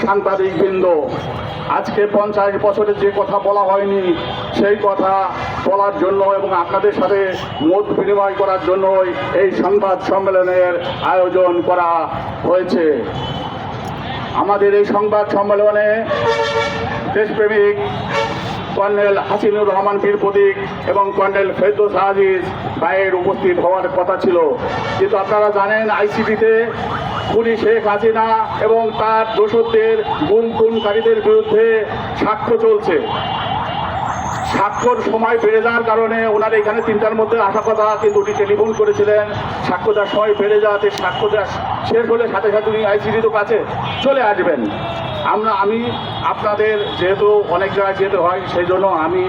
সাংবাদিকবৃন্দ, আজকে 50 বছরে যে কথা বলা হয়নি সেই কথা বলার জন্য এবং আপনাদের সাথে মত বিনিময় করার জন্যই এই সংবাদ সম্মেলনের আয়োজন করা হয়েছে। আমাদের এই সংবাদ সম্মেলনে দেশপ্রেমিক কর্নেল হাসিনুর রহমান বীর প্রতীক এবং কর্নেল ফেরদৌস আজিজ ভাইয়ের উপস্থিত হওয়ার কথা ছিল, কিন্তু আপনারা জানেন আইসিটিতে খুনি শেখ হাসিনা এবং তার দোসরদের খুনকারীদের বিরুদ্ধে সাক্ষ্য চলছে। সাক্ষ্যর সময় বেড়ে যাওয়ার কারণে ওনারা এখানে 3টার মধ্যে আসা কথা, কিন্তু উনি টেলিফোন করেছিলেন সাক্ষ্য দেওয়ার সময় বেড়ে যাওয়াতে সাক্ষ্য দেওয়া শেষ হলে সাথে সাথে উনি আইসিটির কাছে চলে আসবেন। আমি আপনাদের যেহেতু অনেক জায়গায় যেতে হয় সেই জন্য আমি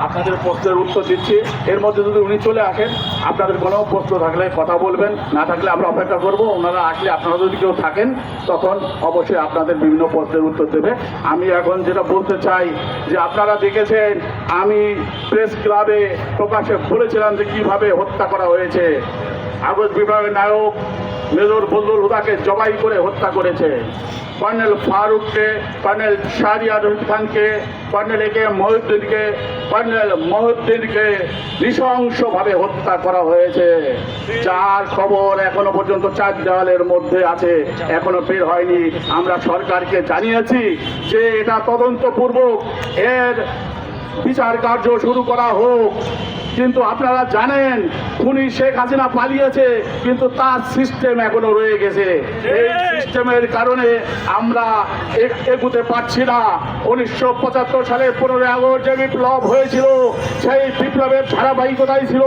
আপনাদের প্রশ্নের উত্তর দিচ্ছি। এর মধ্যে যদি উনি চলে আসেন, আপনাদের কোনো প্রশ্ন থাকলে কথা বলবেন, না থাকলে আমরা অপেক্ষা করব। ওনারা আসলে আপনারা যদি কেউ থাকেন তখন অবশ্যই আপনাদের বিভিন্ন প্রশ্নের উত্তর দেবে। আমি এখন যেটা বলতে চাই যে আপনারা দেখেছেন আমি প্রেস ক্লাবে প্রকাশে বলেছিলাম যে কীভাবে হত্যা করা হয়েছে। আগস্ট বিপ্লবের নায়ক মেজর বজলুল হুদাকে জবাই করে হত্যা করেছে। কর্নেল ফারুককে, কর্নেল শাহরিয়ার রশিদ খানকে, কর্নেল একে মহিউদ্দিনকে নৃশংসভাবে হত্যা করা হয়েছে, যার খবর এখনো পর্যন্ত 4 দেওয়ালের মধ্যে আছে, এখনো বের হয়নি। আমরা সরকারকে জানিয়েছি যে এটা তদন্তপূর্বক এর বিচার কার্য শুরু করা হোক। কিন্তু আপনারা জানেন খুনি শেখ হাসিনা পালিয়েছে, কিন্তু তার সিস্টেম এখনো রয়ে গেছে। এই সিস্টেমের কারণে আমরা এগুতে পারছি না। 1975 সালে 15 আগস্ট যে বিপ্লব হয়েছিল, সেই বিপ্লবের ধারাবাহিকতাই ছিল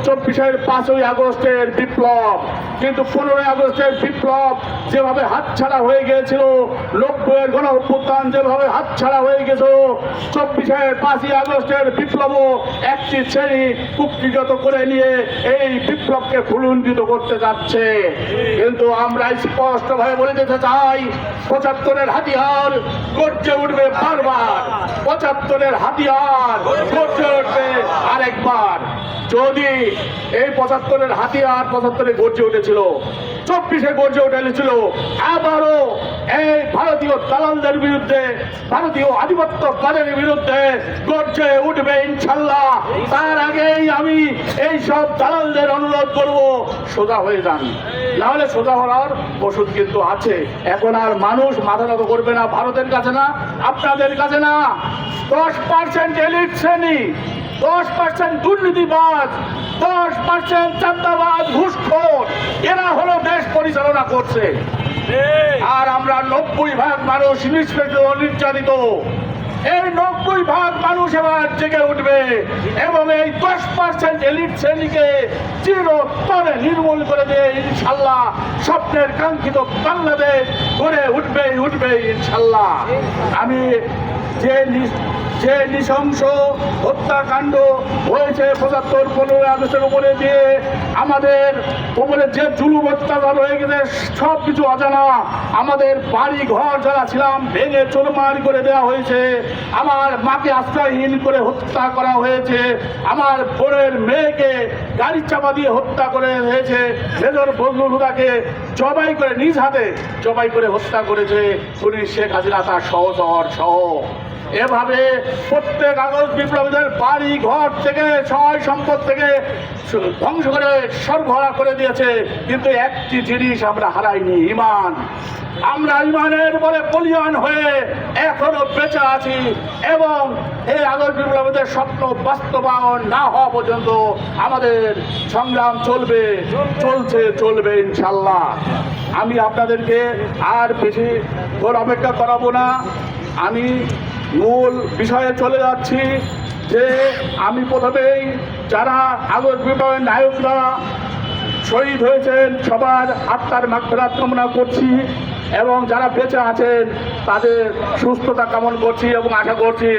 24-এর 5ই আগস্টের বিপ্লব। কিন্তু 15 আগস্টের বিপ্লব যেভাবে হাতছাড়া হয়ে গিয়েছিল, 90-এর গণ অভ্যুত্থান যেভাবে হাতছাড়া হয়ে গেছিল, 24-এর 5ই আগস্টের বিপ্লবও একটি শ্রেণী কুক্ষিগত করে নিয়ে এই বিপ্লবকে ফুলুণ্ঠিত করতে যাচ্ছে। কিন্তু আমরা স্পষ্টভাবে বলে দিতে চাই, 75-এর হাতিয়ার গর্জে উঠবে বারবার, 75-এর হাতিয়ার গর্জে উঠবে আরেকবার। যদি এই 75-এর হাতিয়ার 75-এ গর্জে উঠেছিল, 24-এ গর্জে উঠেছিল, আবারও এই ভারতীয় দালালদের বিরুদ্ধে, ভারতীয় আধিপত্যবাদের বিরুদ্ধে গর্জে উঠবে ইনশাল্লাহ। তার আগেই আমি এই সব দালালদের অনুরোধ করব, সোজা হয়ে যান, নাহলে সোজা হওয়ার ওষুধ কিন্তু আছে। এখন আর মানুষ মাথা নত করবে না ভারতের কাছে, না আপনাদের কাছে, না 10% এলিট শ্রেণী, 10% দুর্নীতিবাজ, 10% চাঁদাবাজ, ঘুষখোর, এরা হলো দেশ পরিচালনা করছে। আর আমরা 90% মানুষ নিষ্পেষিত, নির্যাতিত। এই 90% মানুষ এবার জেগে উঠবে এবং এই 10% এলিট শ্রেণীকে চিরতরে নির্মূল করে দিয়ে ইনশাল্লাহ স্বপ্নের কাঙ্ক্ষিত বাংলাদেশ গড়ে উঠবে ইনশাল্লাহ। আমি যে নৃশংস হত্যাকাণ্ড হয়েছে 75-15 আগস্টের উপরে দিয়ে, আমাদের উপরে যে জুলুম অত্যাচার হয়ে গেছে সব কিছু অজানা। আমাদের বাড়ি ঘর যারা ছিলাম ভেঙে চুরমার করে দেওয়া হয়েছে, আমার মাকে আশ্রয়হীন করে হত্যা করা হয়েছে, আমার বোনের মেয়েকে গাড়ি চাপা দিয়ে হত্যা করে হয়েছে, মেজর বজলুল হুদাকে জবাই করে নিজ হাতে জবাই করে হত্যা করেছে খুনি শেখ হাসিনা তার সহচর সহ। এভাবে প্রত্যেক আগস্ট বিপ্লবীদের বাড়ি ঘর থেকে সহায় সম্পদ থেকে ধ্বংস করে সরবরাহ করে দিয়েছে, কিন্তু একটি জিনিস আমরা হারাইনি, ঈমান। আমরা ঈমানের বলে বলিয়ান হয়ে এখনো বেঁচে আছি এবং এই আগস্ট বিপ্লবীদের স্বপ্ন বাস্তবায়ন না হওয়া পর্যন্ত আমাদের সংগ্রাম চলবে ইনশাল্লাহ। আমি আপনাদেরকে আর বেশি অপেক্ষা করাবো না, আমি মূল বিষয়ে চলে যাচ্ছি। যে আমি প্রথমেই যারা আগস্ট বিপ্লবের নায়করা শহীদ হয়েছেন সবার আত্মার মাগফিরাত কামনা করছি এবং যারা বেঁচে আছেন তাদের সুস্থতা কামনা করছি এবং আশা করছি